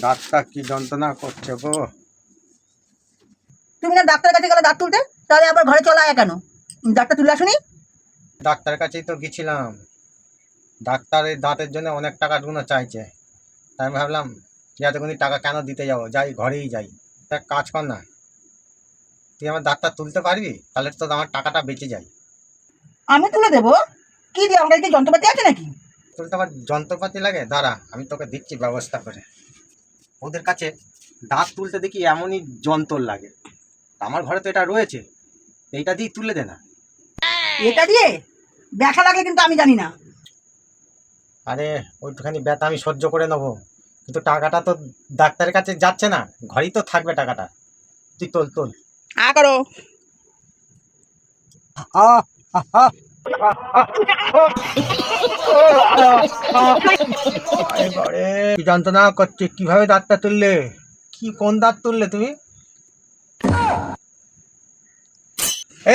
দাঁতটা কি যন্ত্রণা করছে গো। তুমি না ডাক্তারের কাছে গেলে দাঁত তুলতে, তাহলে আবার ঘরে চলে আয় কেন? দাঁতটা তুলে আসুনি? ডাক্তারের কাছেই তো গেছিলাম, ডাক্তারের দাঁতের জন্য অনেক টাকা গুলো চাইছে। তাই আমি ভাবলাম যে এতগুলি টাকা কেন দিতে যাবো, যাই ঘরেই যাই। তা এক কাজ কর না, তুই আমার দাঁতটা তুলতে পারবি? তাহলে তো আমার টাকাটা বেঁচে যায়। আমি তুলে দেবো? কি দিয়ে, আমার কাছে কি যন্ত্রপাতি আছে নাকি? তুলতে আবার যন্ত্রপাতি লাগে? দাঁড়া, আমি তোকে দিচ্ছি ব্যবস্থা করে। ওদের কাছে দাঁত তুলতে দেখি এমনই যন্ত্র লাগে, তা আমার ঘরে তো এটা রয়েছে, এইটা দিয়ে তুলে দে না। এটা দিয়ে ব্যথা লাগে কিন্তু আমি জানি না। আরে ওইটুখানি ব্যথা আমি সহ্য করে নেবো, কিন্তু টাকাটা তো ডাক্তারের কাছে যাচ্ছে না, ঘরেই তো থাকবে টাকাটা। তুই তোল তোল। করো। কি যন্ত্রণা করছে, কিভাবে দাঁতটা তুললে? কি কোন দাঁত তুললে তুমি?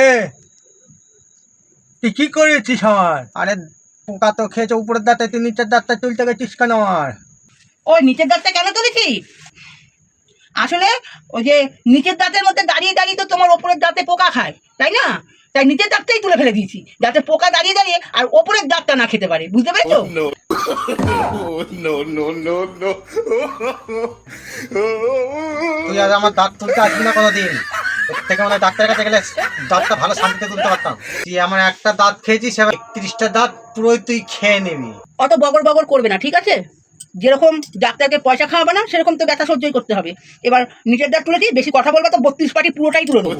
এ তুই কি করেছিস আমার? আরে পোকা তো খেয়েছে উপরের দাঁতে, তুই নিচের দাঁতটা তুলতে গেছিস কেন আমার? ওই নিচের দাঁতটা কেন তুলেছি? আসলে ওই যে নিচের দাঁতের মধ্যে দাঁড়িয়ে দাঁড়িয়ে তো তোমার ওপরের দাঁতে পোকা খায়, তাই না? তাই নিচের দাঁতটাই তুলে ফেলে দিয়েছি, যাতে পোকা দাঁড়িয়ে দাঁড়িয়ে আর ওপরের দাঁতটা না খেতে পারে, বুঝতে পেরেছো? তুই আর আমার দাঁত তুলতে আসবি না কোনোদিন। এর থেকে মানে ডাক্তারের কাছে গেলে দাঁতটা ভালো শান্তিতে তুলতে পারতাম। তুই আমার একটা দাঁত খেয়েছিস, এবার 31টা দাঁত পুরোই তুই খেয়ে নিবি। অত বগর বগর করবে না, ঠিক আছে? যেরকম ডাক্তারকে পয়সা খাওয়াবে না, সেরকম তো ব্যথা সহ্যই করতে হবে। এবার নিচের দাঁত তুলেছি, বেশি কথা বলবে তো 32 পাটি পুরোটাই তুলে নেবো।